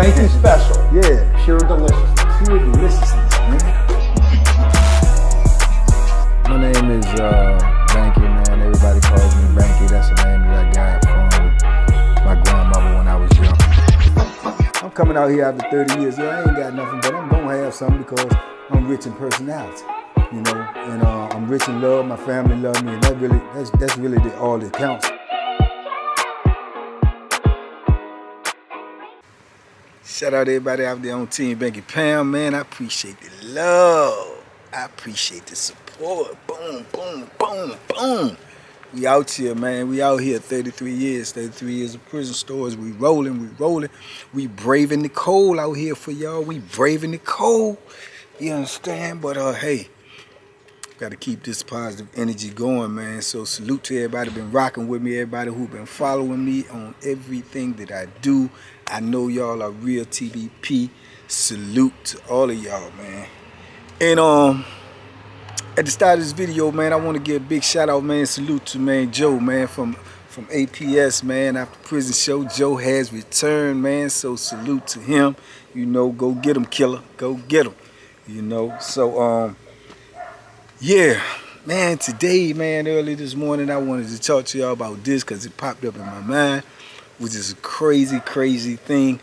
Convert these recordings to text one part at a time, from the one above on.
Anything special? Yeah. Pure deliciousness. Pure deliciousness, man. My name is Banky, man. Everybody calls me Banky. That's the name that I got from my grandmother when I was young. I'm coming out here after 30 years. Yeah, I ain't got nothing, but I'm gonna have something because I'm rich in personality, you know, and I'm rich in love. My family love me, and that's really all that counts. Shout out to everybody out there on Team Banky Pound, man. I appreciate the love. I appreciate the support. Boom, boom, boom, boom. We out here, man. We out here 33 years of prison stories. We rolling. We braving the cold out here for y'all. We braving the cold. You understand? But hey, got to keep this positive energy going, man. So salute to everybody been rocking with me, everybody who been following me on everything that I do. I know y'all are real TBP. Salute to all of y'all, man. And at the start of this video, man, I want to give a big shout out, man. Salute to man Joe, man, from APS, man. After prison show, Joe has returned, man. So salute to him. You know, go get him, killer. Go get him. You know. So yeah, man, today, man, early this morning, I wanted to talk to y'all about this because it popped up in my mind, which is a crazy, crazy thing.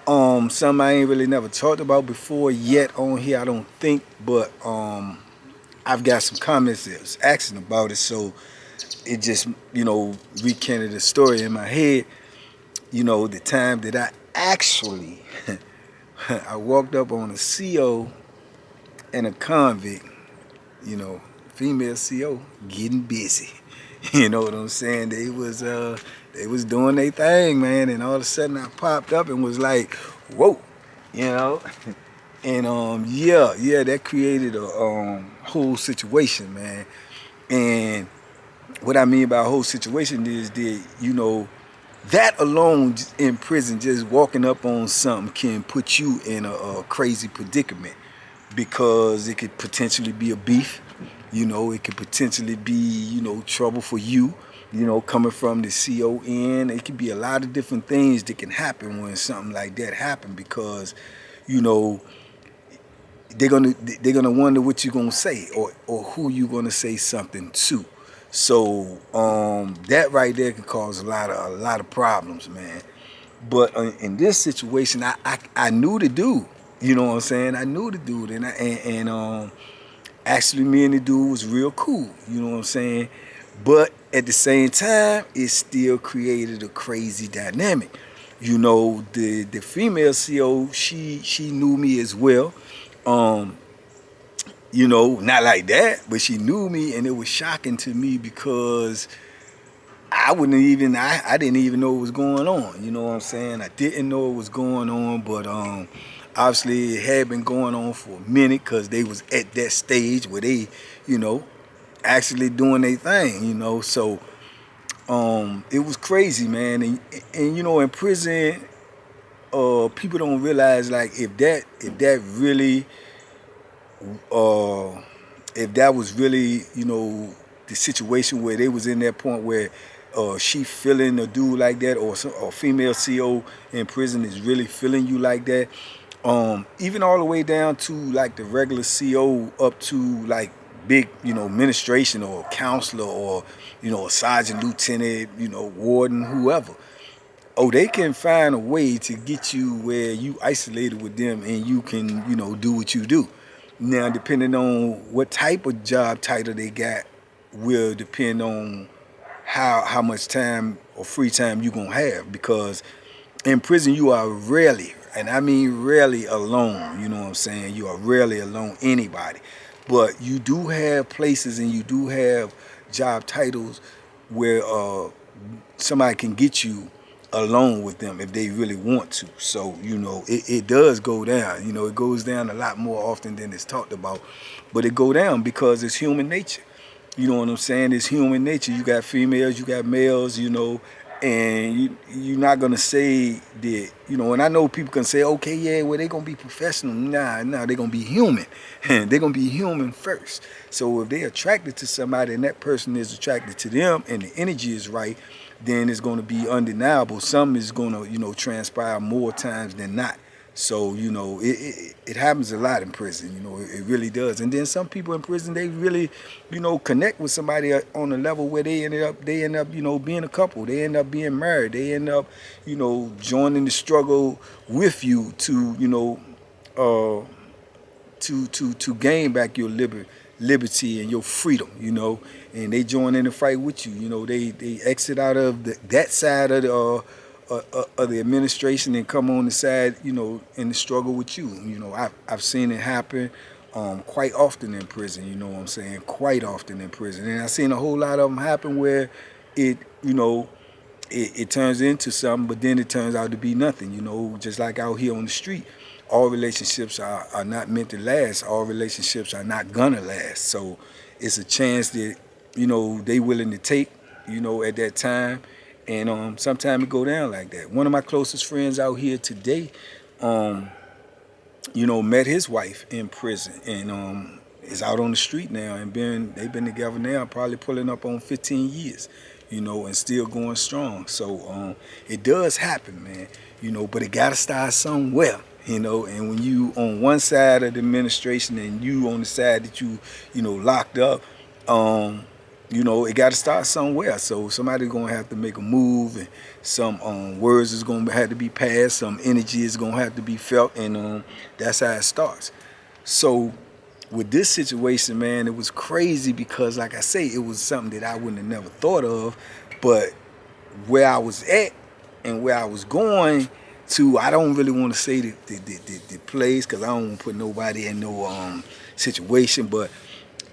Something I ain't really never talked about before yet on here, I don't think, but I've got some comments that was asking about it, so it just, you know, recanted the story in my head. You know, the time that I actually, I walked up on a CO and a convict, you know, female CO, getting busy. You know what I'm saying? They was doing their thing, man, and all of a sudden I popped up and was like, whoa, you know? And yeah, that created a whole situation, man. And what I mean by a whole situation is that, you know, that alone in prison, just walking up on something can put you in a crazy predicament, because it could potentially be a beef. You know, it could potentially be, you know, trouble for you, you know, coming from the CON. It could be a lot of different things that can happen when something like that happens, because, you know, they're gonna wonder what you're gonna say or who you're gonna say something to. So that right there can cause a lot of problems, man. But in this situation, I knew the dude. You know what I'm saying? I knew the dude, and actually, me and the dude was real cool, you know what I'm saying? But at the same time, it still created a crazy dynamic. You know, the female CO, she knew me as well. You know, not like that, but she knew me, and it was shocking to me because I didn't even know what was going on. You know what I'm saying? I didn't know what was going on, but obviously it had been going on for a minute, because they was at that stage where they, you know, actually doing their thing, you know. So it was crazy, man. And you know, in prison, people don't realize, like, if that was really, you know, the situation where they was in that point where she feeling a dude like that, or a female CO in prison is really feeling you like that, even all the way down to like the regular CO up to like big, you know, administration or counselor or, you know, a sergeant, lieutenant, you know, warden, whoever. Oh, they can find a way to get you where you isolated with them and you can, you know, do what you do. Now, depending on what type of job title they got will depend on how much time or free time you're going to have, because in prison you are rarely, and I mean rarely, alone. You know what I'm saying? You are rarely alone, anybody. But you do have places and you do have job titles where somebody can get you alone with them if they really want to. So, you know, it does go down. You know, it goes down a lot more often than it's talked about. But it go down because it's human nature. You know what I'm saying? It's human nature. You got females, you got males, you know, and you're not going to say that, you know, and I know people can say, okay, yeah, well, they're going to be professional. Nah, they're going to be human. They're going to be human first. So if they're attracted to somebody and that person is attracted to them and the energy is right, then it's going to be undeniable. Some is going to, you know, transpire more times than not. So, you know, it happens a lot in prison, you know, it really does. And then some people in prison, they really, you know, connect with somebody on a level where they end up, you know, being a couple. They end up being married. They end up, you know, joining the struggle with you to, you know, uh, to gain back your liberty and your freedom, you know, and they join in the fight with you. You know, they exit out of that side of the administration and come on the side, you know, in the struggle with you. You know, I've seen it happen quite often in prison. You know what I'm saying? Quite often in prison, and I've seen a whole lot of them happen where it, you know, it turns into something, but then it turns out to be nothing. You know, just like out here on the street, all relationships are not meant to last. All relationships are not gonna last. So it's a chance that, you know, they willing to take, you know, at that time. And sometimes it go down like that. One of my closest friends out here today, you know, met his wife in prison and is out on the street now and they've been together now probably pulling up on 15 years, you know, and still going strong. So it does happen, man, you know, but it gotta start somewhere. You know, and when you on one side of the administration and you on the side that you know, locked up, you know, it got to start somewhere. So somebody's going to have to make a move, and some words is going to have to be passed, some energy is going to have to be felt, and that's how it starts. So with this situation, man, it was crazy because, like I say, it was something that I wouldn't have never thought of, but where I was at and where I was going to, I don't really want to say the place because I don't want to put nobody in no situation, but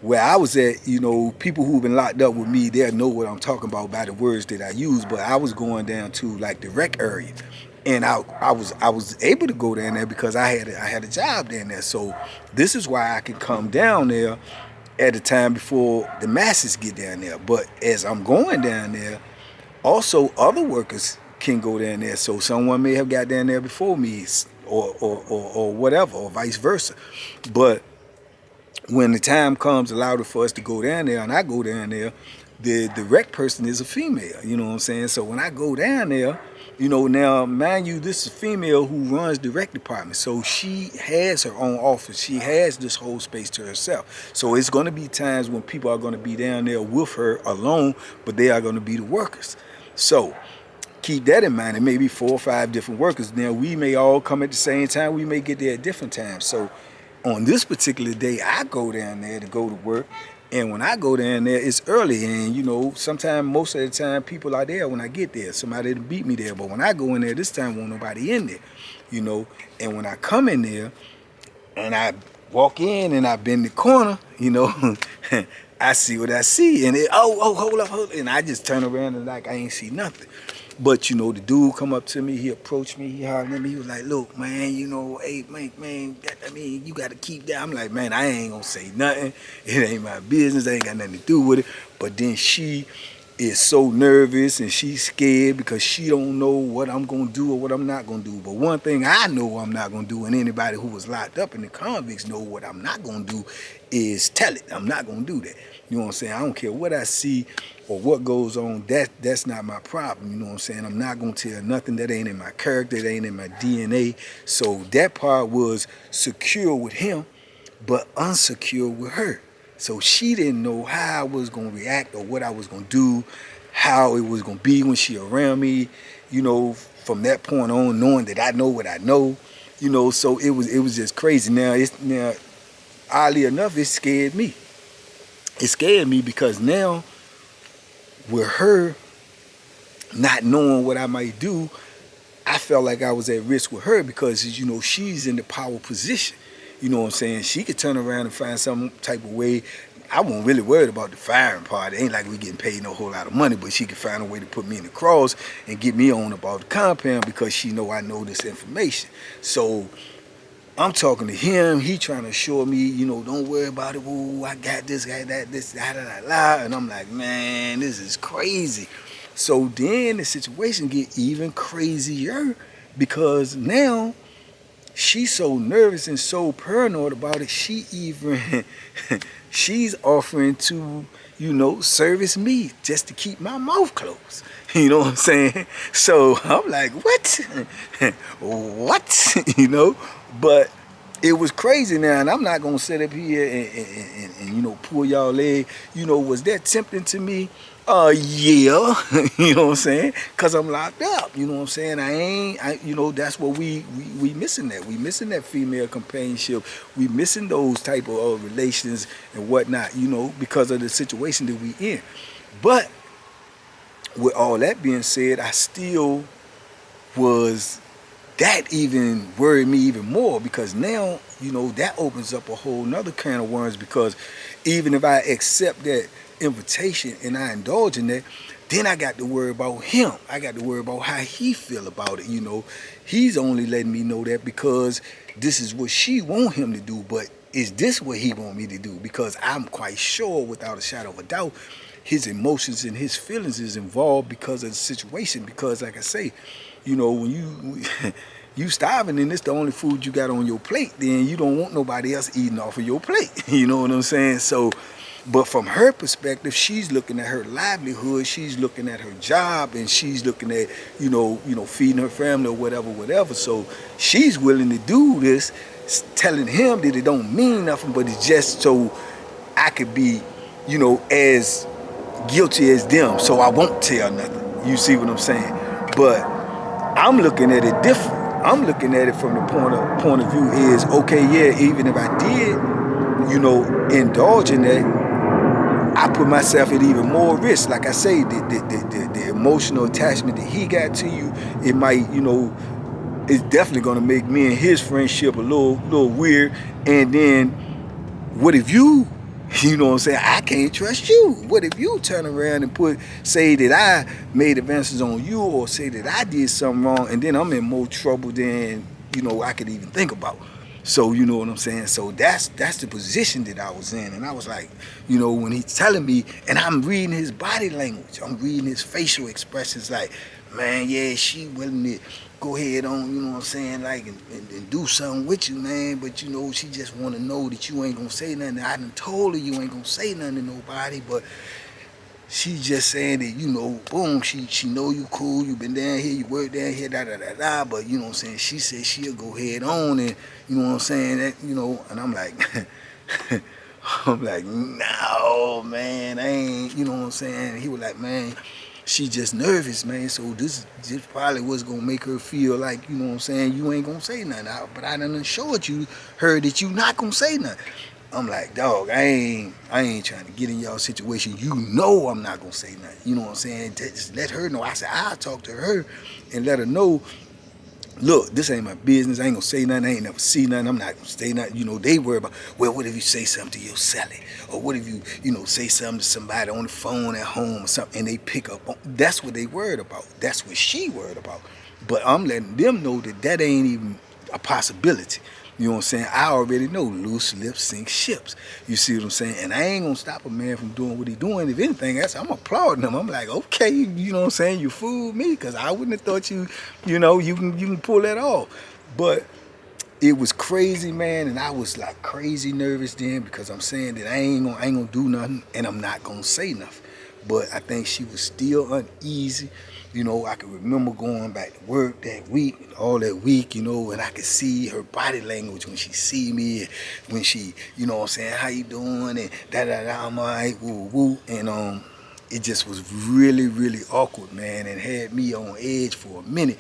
where I was at, you know, people who've been locked up with me, they'll know what I'm talking about by the words that I use. But I was going down to like the rec area, and I was able to go down there because I had a job down there. So this is why I could come down there at the time before the masses get down there. But as I'm going down there, also other workers can go down there. So someone may have got down there before me, or whatever, or vice versa. But when the time comes allowed for us to go down there, and I go down there, the rec person is a female, you know what I'm saying? So when I go down there, you know, now mind you, this is a female who runs the rec department, so she has her own office. She has this whole space to herself. So it's going to be times when people are going to be down there with her alone, but they are going to be the workers. So keep that in mind. It may be 4 or 5 different workers. Now we may all come at the same time. We may get there at different times. So on this particular day, I go down there to go to work, and when I go down there, it's early, and you know, sometimes, most of the time, people are there when I get there. Somebody to beat me there, but when I go in there, this time, won't nobody in there, you know. And when I come in there, and I walk in, and I bend the corner, you know, I see what I see, and hold up, and I just turn around and like I ain't see nothing. But, you know, the dude come up to me, he approached me, he hollered at me, he was like, look, man, you know, hey, man, I mean, you got to keep that. I'm like, man, I ain't going to say nothing. It ain't my business. I ain't got nothing to do with it. But then she is so nervous and she's scared because she don't know what I'm going to do or what I'm not going to do. But one thing I know I'm not going to do, and anybody who was locked up in the convicts know what I'm not going to do, is tell it. I'm not going to do that. You know what I'm saying? I don't care what I see or what goes on. That's not my problem. You know what I'm saying? I'm not going to tell nothing that ain't in my character, that ain't in my DNA. So that part was secure with him, but unsecure with her. So she didn't know how I was going to react or what I was going to do, how it was going to be when she around me, you know, from that point on, knowing that I know what I know, you know, so it was just crazy. Now, oddly enough, it scared me. It scared me because now, with her not knowing what I might do, I felt like I was at risk with her because, you know, she's in the power position. You know what I'm saying? She could turn around and find some type of way. I wasn't really worried about the firing part. It ain't like we getting paid no whole lot of money, but she could find a way to put me in the cross and get me on about the compound because she know I know this information. So I'm talking to him. He trying to assure me, you know, don't worry about it. Whoa, I got this, got that, this, da. And I'm like, man, this is crazy. So then the situation get even crazier because now she's so nervous and so paranoid about it. She's offering to, service me just to keep my mouth closed. You know what I'm saying? So I'm like, what? What? But it was crazy now, and I'm not gonna sit up here and pull y'all leg. Was that tempting to me? Yeah, you know what I'm saying? Cause I'm locked up. You know what I'm saying? That's what we missing that. We missing that female companionship. We missing those type of relations and whatnot. Because of the situation that we in. But with all that being said, I still was. That even worried me even more, because now, that opens up a whole nother can of worms, because even if I accept that invitation and I indulge in that, then I got to worry about him. I got to worry about how he feel about it. He's only letting me know that because this is what she want him to do, but is this what he want me to do? Because I'm quite sure, without a shadow of a doubt, his emotions and his feelings is involved because of the situation. Because like I say, when you starving and it's the only food you got on your plate, then you don't want nobody else eating off of your plate. You know what I'm saying? So, but from her perspective, she's looking at her livelihood, she's looking at her job, and she's looking at, feeding her family or whatever. So she's willing to do this, telling him that it don't mean nothing, but it's just so I could be, as guilty as them, so I won't tell nothing. You see what I'm saying? But I'm looking at it different. I'm looking at it from the point of view is, okay, yeah, even if I did, indulge in that, I put myself at even more risk. Like I say, the emotional attachment that he got to you, it might, it's definitely gonna make me and his friendship a little weird. And then what if you know what I'm saying, I can't trust you. What if you turn around and say that I made advances on you, or say that I did something wrong, and then I'm in more trouble than, I could even think about. So, you know what I'm saying? So that's the position that I was in. And I was like, when he's telling me, and I'm reading his body language, I'm reading his facial expressions, like, man, yeah, she willing to go ahead on, you know what I'm saying, like, and do something with you, man, but, she just want to know that you ain't going to say nothing. I done told her you ain't going to say nothing to nobody, but she just saying that, boom, she know you cool, you been down here, you work down here, da, but, you know what I'm saying, she said she'll go ahead on, and, you know what I'm saying, that, and I'm like, no, man, I ain't, you know what I'm saying, and he was like, man, she just nervous, man, so this probably was gonna make her feel like, you know what I'm saying, you ain't gonna say nothing, but I done assured her that you not gonna say nothing. I'm like, dog, I ain't trying to get in y'all situation. I'm not gonna say nothing. You know what I'm saying? Just let her know. I said, I'll talk to her and let her know, look, this ain't my business. I ain't gonna say nothing. I ain't never see nothing. I'm not gonna say nothing. They worry about, well, what if you say something to your cellie? Or what if you, say something to somebody on the phone at home or something, and they pick up on, that's what they worried about. That's what she worried about. But I'm letting them know that ain't even a possibility. You know what I'm saying? I already know loose lips sink ships. You see what I'm saying? And I ain't gonna stop a man from doing what he doing. If anything, I'm applauding him. I'm like, okay, you know what I'm saying? You fooled me, because I wouldn't have thought you can pull that off. But it was crazy, man, and I was like crazy nervous then, because I'm saying that I ain't gonna do nothing, and I'm not gonna say nothing. But I think she was still uneasy. I could remember going back to work that week, all that week, and I could see her body language when she see me, and when she, what I'm saying, how you doing, and da-da-da, I'm all right, woo-woo, and it just was really, really awkward, man, and had me on edge for a minute,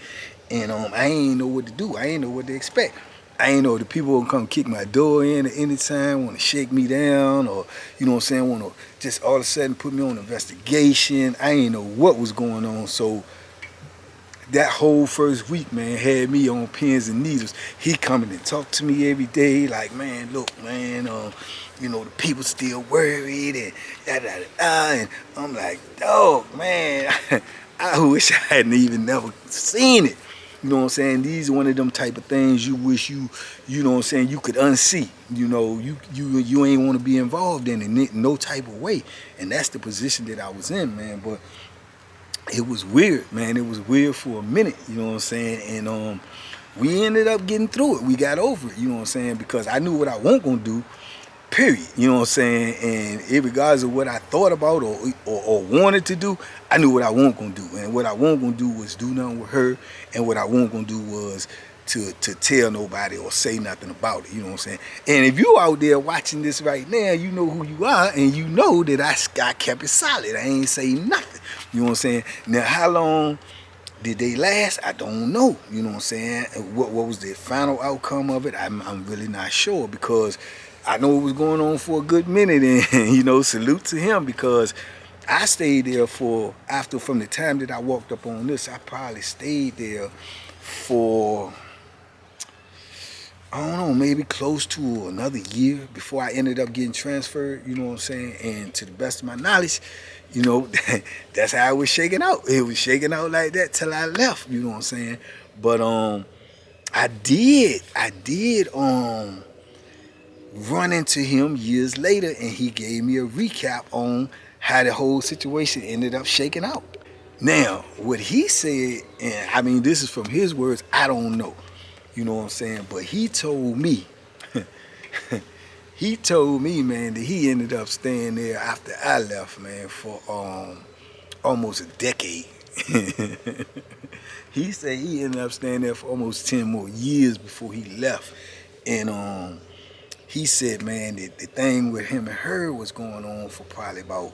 and I ain't know what to do. I ain't know what to expect. I ain't know the people gonna come kick my door in at any time, want to shake me down, or, you know what I'm saying, want to just all of a sudden put me on investigation. I ain't know what was going on. So that whole first week, man, had me on pins and needles. He coming and talk to me every day, like, man, look, man, the people still worried, and da-da-da-da, and I'm like, dog, man, I wish I hadn't even never seen it. You know what I'm saying? These are one of them type of things you wish you know what I'm saying, you could unsee. You ain't want to be involved in it, no type of way. And that's the position that I was in, man. But it was weird, man. It was weird for a minute, you know what I'm saying? And we ended up getting through it. We got over it, you know what I'm saying? Because I knew what I wasn't gonna do. period. You know what I'm saying? And regardless of what I thought about or wanted to do, I knew what I wasn't gonna do. And what I wasn't gonna do was do nothing with her. And what I wasn't gonna do was to tell nobody or say nothing about it. You know what I'm saying? And if you out there watching this right now, you know who you are, and you know that I kept it solid. I ain't say nothing. You know what I'm saying? Now, how long did they last? I don't know. You know what I'm saying? What was the final outcome of it? I'm really not sure, because I know it was going on for a good minute, and you know, salute to him, because I stayed there from the time that I walked up on this, I probably stayed there for, I don't know, maybe close to another year before I ended up getting transferred. You know what I'm saying? And to the best of my knowledge, you know, that's how it was shaking out. It was shaking out like that till I left. You know what I'm saying? But I did run into him years later, and he gave me a recap on how the whole situation ended up shaking out. Now, what he said, and I mean, this is from his words, I don't know. You know what I'm saying? But he told me, man, that he ended up staying there after I left, man, for almost a decade. He said he ended up staying there for almost 10 more years before he left. And he said, man, that the thing with him and her was going on for probably about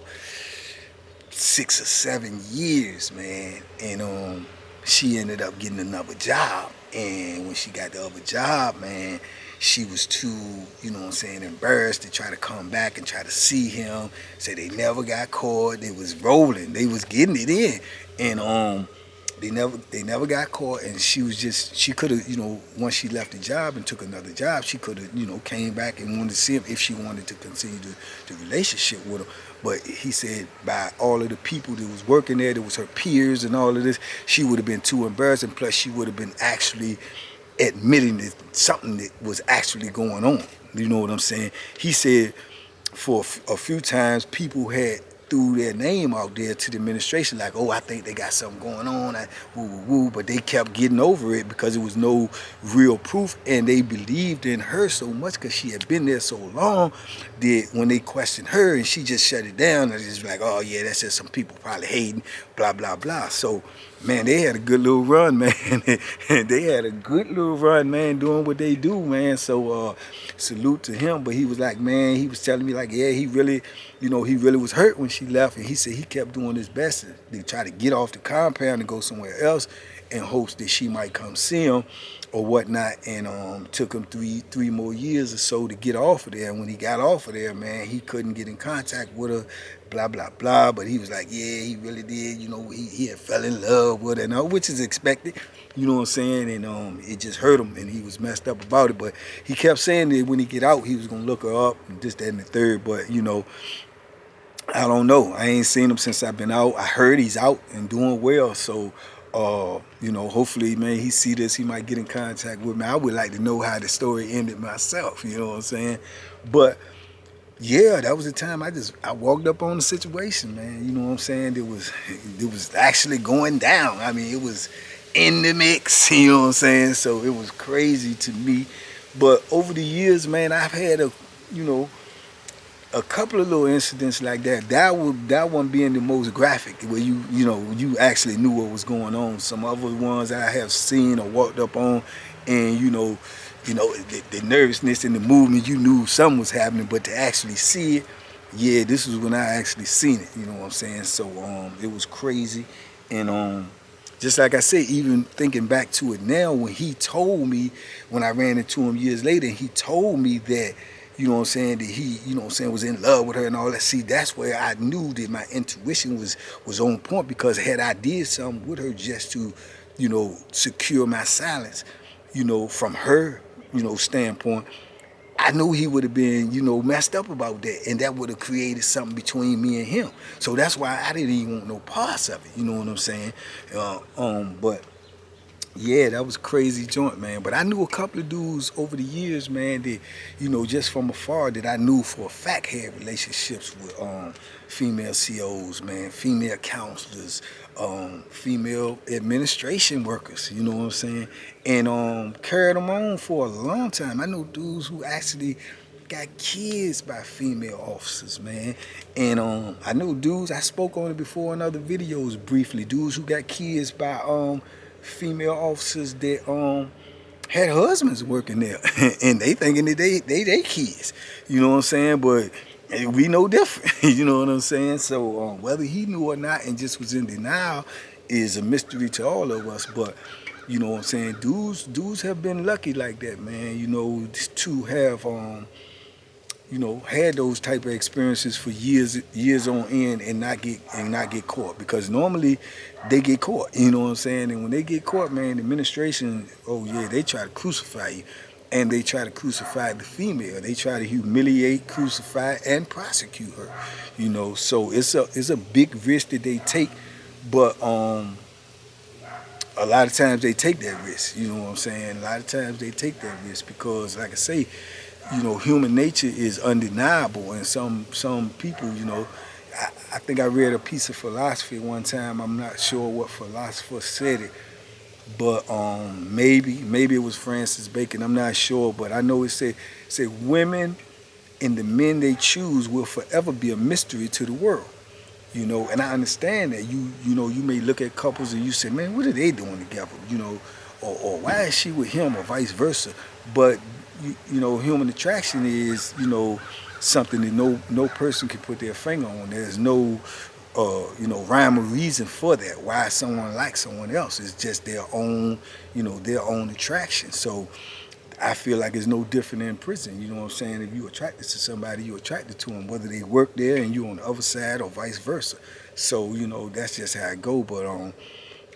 6 or 7 years, man. And she ended up getting another job. And when she got the other job, man, she was too, you know what I'm saying, embarrassed to try to come back and try to see him. Say they never got caught. They was rolling. They was getting it in. And they never got caught. And she could have, you know, once she left the job and took another job, she could have, you know, came back and wanted to see him if she wanted to continue the relationship with him. But he said by all of the people that was working there, that was her peers and all of this, she would have been too embarrassed, and plus she would have been actually admitting that something that was actually going on. You know what I'm saying? He said for a few times people had threw their name out there to the administration, like, oh, I think they got something going on, but they kept getting over it because there was no real proof, and they believed in her so much because she had been there so long that when they questioned her and she just shut it down, and just like, oh yeah, that's just some people probably hating, blah blah blah. So man, they had a good little run, man. They had a good little run, man, doing what they do, man. So salute to him. But he was like, man, he was telling me like, yeah, he really was hurt when she left, and he said he kept doing his best to try to get off the compound and go somewhere else in hopes that she might come see him or whatnot. And took him three more years or so to get off of there. And when he got off of there, man, he couldn't get in contact with her, blah blah blah. But he was like, yeah, he really did, you know, he had fell in love with her, and which is expected, you know what I'm saying. And it just hurt him, and he was messed up about it. But he kept saying that when he get out, he was gonna look her up and this, that, and the third. But you know, I don't know. I ain't seen him since I've been out. I heard he's out and doing well. So, you know, hopefully, man, he see this, he might get in contact with me. I would like to know how the story ended myself, you know what I'm saying? But yeah, that was the time I walked up on the situation, man. You know what I'm saying? It was actually going down. I mean, it was in the mix, you know what I'm saying? So it was crazy to me. But over the years, man, I've had a couple of little incidents like that. That one being the most graphic, where you actually knew what was going on. Some other ones I have seen or walked up on, and the nervousness and the movement, you knew something was happening, but to actually see it, yeah, this was when I actually seen it. You know what I'm saying? So it was crazy, and just like I said, even thinking back to it now, when he told me, when I ran into him years later, and he told me that, you know what I'm saying, that he, you know what I'm saying, was in love with her and all that. See, that's where I knew that my intuition was on point, because had I did something with her just to, secure my silence, from her, standpoint, I knew he would have been, messed up about that, and that would have created something between me and him. So that's why I didn't even want no parts of it. You know what I'm saying? But yeah, that was a crazy joint, man. But I knew a couple of dudes over the years, man, that, just from afar, that I knew for a fact had relationships with female COs, man, female counselors, female administration workers, you know what I'm saying? And carried them on for a long time. I know dudes who actually got kids by female officers, man. And I know dudes, I spoke on it before in other videos briefly, dudes who got kids by female officers that had husbands working there and they thinking that they kids, you know what I'm saying? But we know different, you know what I'm saying? So whether he knew or not and just was in denial is a mystery to all of us. But you know what I'm saying, dudes have been lucky like that, man, you know, to have you know, had those type of experiences for years on end and not get caught, because normally they get caught, you know what I'm saying? And when they get caught, man, the administration, oh yeah, they try to crucify you, and they try to crucify the female. They try to humiliate, crucify, and prosecute her, you know. So it's a big risk that they take, but a lot of times they take that risk, you know what I'm saying? A lot of times they take that risk because, like I say, you know, human nature is undeniable, and some people, you know, I think I read a piece of philosophy one time. I'm not sure what philosopher said it, but maybe it was Francis Bacon. I'm not sure, but I know it said women and the men they choose will forever be a mystery to the world. You know, and I understand that you know, you may look at couples and you say, man, what are they doing together? You know, or why is she with him, or vice versa? But you know, human attraction is, you know, something that no person can put their finger on. There's no you know, rhyme or reason for that. Why someone likes someone else is just their own, you know, their own attraction. So I feel like it's no different in prison. You know what I'm saying? If you're attracted to somebody, you're attracted to them, whether they work there and you're on the other side or vice versa. So, you know, that's just how it go. But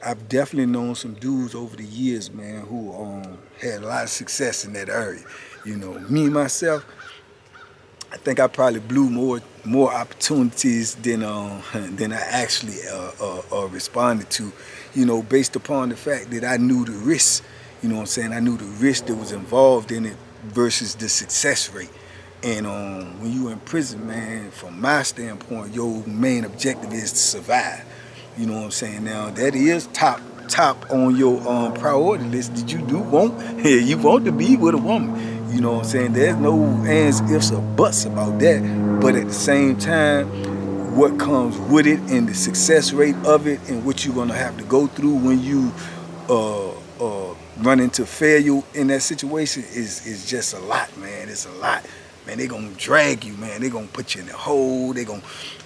I've definitely known some dudes over the years, man, who had a lot of success in that area. You know, me myself, I think I probably blew more opportunities than I actually responded to. You know, based upon the fact that I knew the risks. You know what I'm saying? I knew the risk that was involved in it versus the success rate. And when you're in prison, man, from my standpoint, your main objective is to survive. You know what I'm saying? Now, that is top on your priority list that you do want. You want to be with a woman. You know what I'm saying? There's no ands, ifs, or buts about that. But at the same time, what comes with it and the success rate of it and what you're going to have to go through when you run into failure in that situation is just a lot, man. It's a lot. Man, they're going to drag you, man. They're going to put you in the hole. They're going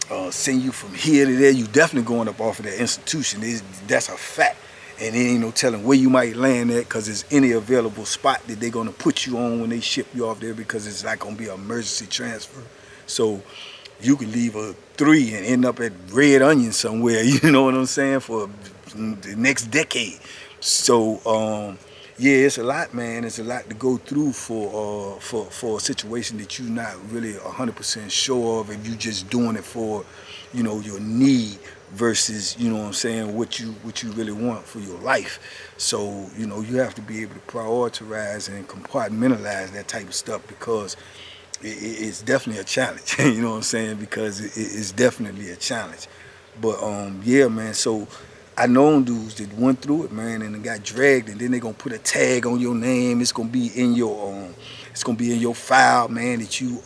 to send you from here to there. You definitely going up off of that institution. That's a fact. And there ain't no telling where you might land at, because there's any available spot that they're going to put you on when they ship you off there, because it's not going to be an emergency transfer. So you can leave a 3 and end up at Red Onion somewhere, you know what I'm saying, for the next decade. So yeah, it's a lot, man. It's a lot to go through for a situation that you're not really 100% sure of, and you just doing it for, you know, your need versus, you know what I'm saying, what you really want for your life. So, you know, you have to be able to prioritize and compartmentalize that type of stuff, because it's definitely a challenge. You know what I'm saying? Because it's definitely a challenge. But yeah, man. So I known dudes that went through it, man, and got dragged, and then they're gonna put a tag on your name. It's gonna be in your file, man, that you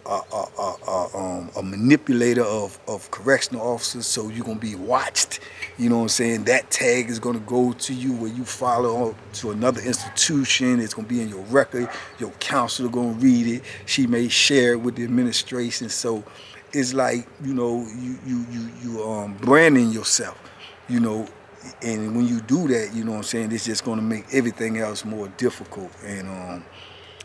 a manipulator of correctional officers. So you're gonna be watched. You know what I'm saying? That tag is gonna go to you where you follow to another institution. It's gonna be in your record. Your counselor gonna read it. She may share it with the administration. So it's like, you know, you branding yourself. You know, and when you do that, you know what I'm saying, it's just going to make everything else more difficult. And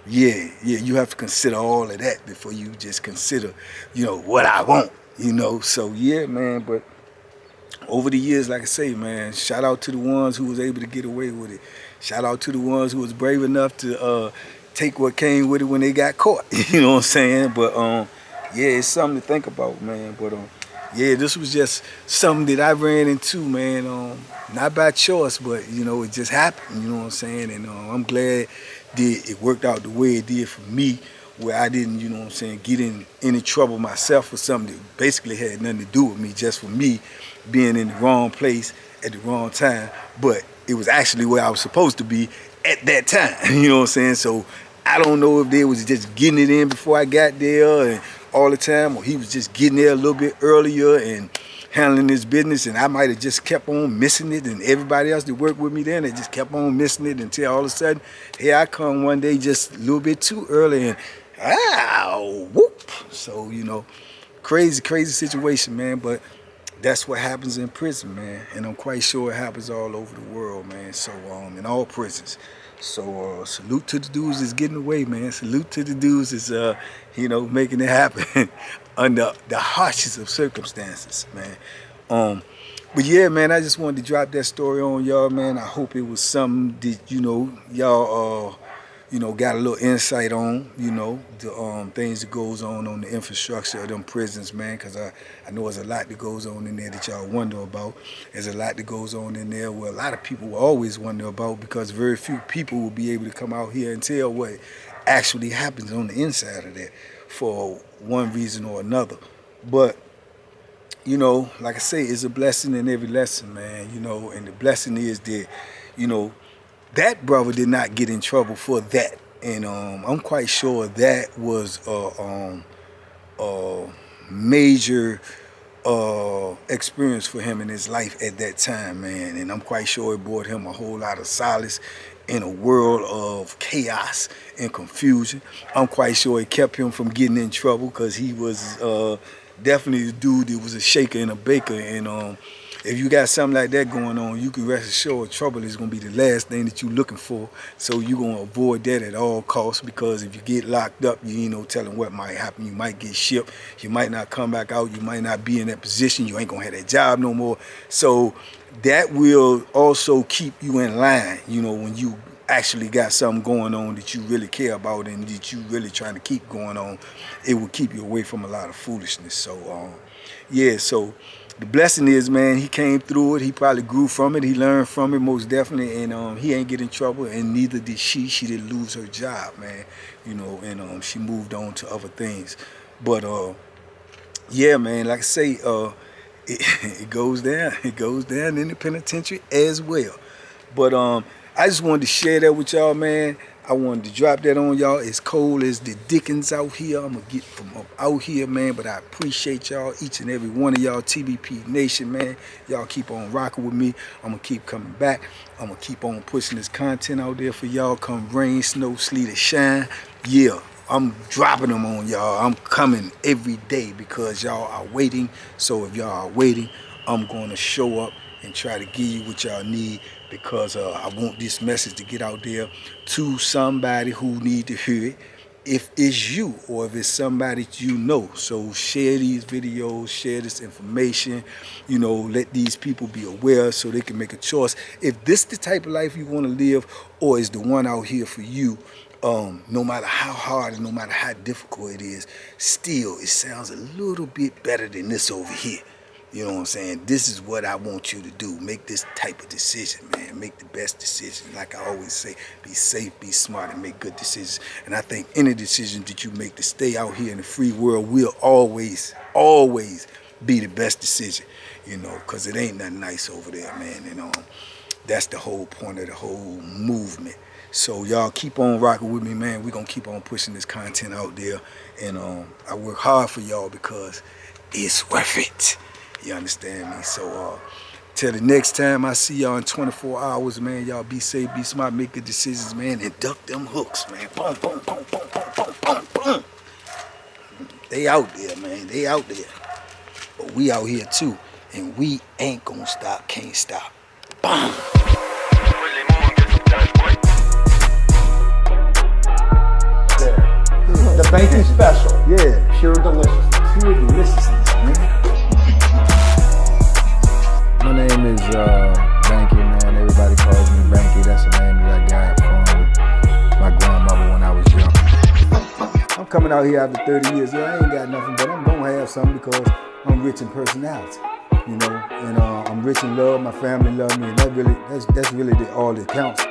yeah, you have to consider all of that before you just consider, you know, what I want, you know. So yeah, man, but over the years, like I say, man, shout out to the ones who was able to get away with it. Shout out to the ones who was brave enough to take what came with it when they got caught. You know what I'm saying? But yeah, it's something to think about, man. But yeah, this was just something that I ran into, man. Not by choice, but you know, it just happened. You know what I'm saying? And I'm glad that it worked out the way it did for me, where I didn't, you know what I'm saying, get in any trouble myself for something that basically had nothing to do with me, just for me being in the wrong place at the wrong time. But it was actually where I was supposed to be at that time. You know what I'm saying? So I don't know if they was just getting it in before I got there and all the time, or he was just getting there a little bit earlier and handling his business, and I might have just kept on missing it, and everybody else that worked with me then, they just kept on missing it until all of a sudden, here I come one day just a little bit too early, and whoop. So, you know, crazy situation, man, but that's what happens in prison, man, and I'm quite sure it happens all over the world, man, so, in all prisons. So, salute to the dudes that's getting away, man. Salute to the dudes that's, you know, making it happen under the harshest of circumstances, man. But yeah, man, I just wanted to drop that story on y'all, man. I hope it was something that, you know, y'all, you know, got a little insight on, you know, the things that goes on the infrastructure of them prisons, man, because I know there's a lot that goes on in there that y'all wonder about. There's a lot that goes on in there where a lot of people will always wonder about, because very few people will be able to come out here and tell what actually happens on the inside of that for one reason or another. But, you know, like I say, it's a blessing in every lesson, man, you know, and the blessing is that, you know, that brother did not get in trouble for that, and I'm quite sure that was a major experience for him in his life at that time, man, and I'm quite sure it brought him a whole lot of solace in a world of chaos and confusion. I'm quite sure it kept him from getting in trouble, because he was definitely the dude that was a shaker and a baker, and if you got something like that going on, you can rest assured trouble is going to be the last thing that you're looking for. So you're going to avoid that at all costs, because if you get locked up, you ain't no telling what might happen. You might get shipped. You might not come back out. You might not be in that position. You ain't going to have that job no more. So that will also keep you in line, you know, when you actually got something going on that you really care about and that you really trying to keep going on. It will keep you away from a lot of foolishness. So, yeah, so the blessing is, man, he came through it. He probably grew from it. He learned from it, most definitely. And he ain't get in trouble, and neither did she. She didn't lose her job, man. You know, and she moved on to other things. But, yeah, man, like I say, it goes down. It goes down in the penitentiary as well. But I just wanted to share that with y'all, man. I wanted to drop that on y'all. It's cold as the dickens out here. I'm going to get from up out here, man. But I appreciate y'all, each and every one of y'all, TBP Nation, man. Y'all keep on rocking with me. I'm going to keep coming back. I'm going to keep on pushing this content out there for y'all. Come rain, snow, sleet, or shine. Yeah, I'm dropping them on y'all. I'm coming every day because y'all are waiting. So if y'all are waiting, I'm going to show up and try to give you what y'all need, because I want this message to get out there to somebody who need to hear it. If it's you or if it's somebody you know. So share these videos, share this information, you know, let these people be aware so they can make a choice. If this the type of life you want to live, or is the one out here for you, no matter how hard and no matter how difficult it is, still it sounds a little bit better than this over here. You know what I'm saying? This is what I want you to do. Make this type of decision, man. Make the best decision. Like I always say, be safe, be smart, and make good decisions. And I think any decision that you make to stay out here in the free world will always be the best decision, you know, because it ain't nothing nice over there, man. And that's the whole point of the whole movement. So y'all keep on rocking with me, man. We're going to keep on pushing this content out there. And I work hard for y'all because it's worth it. You understand me? So till the next time I see y'all in 24 hours, man, y'all be safe, be smart, make good decisions, man, and duck them hooks, man. Boom, boom, boom, boom, boom, boom, boom. They out there, man. They out there. But we out here too. And we ain't gonna stop, can't stop. Boom. The banking special. Yeah. Pure deliciousness. Pure deliciousness, man. My name is Banky, man. Everybody calls me Banky. That's the name that I got from my grandmother when I was young. I'm coming out here after 30 years. Yeah, I ain't got nothing, but I'm gonna have something because I'm rich in personality, you know, and I'm rich in love. My family love me, and that's really all that counts.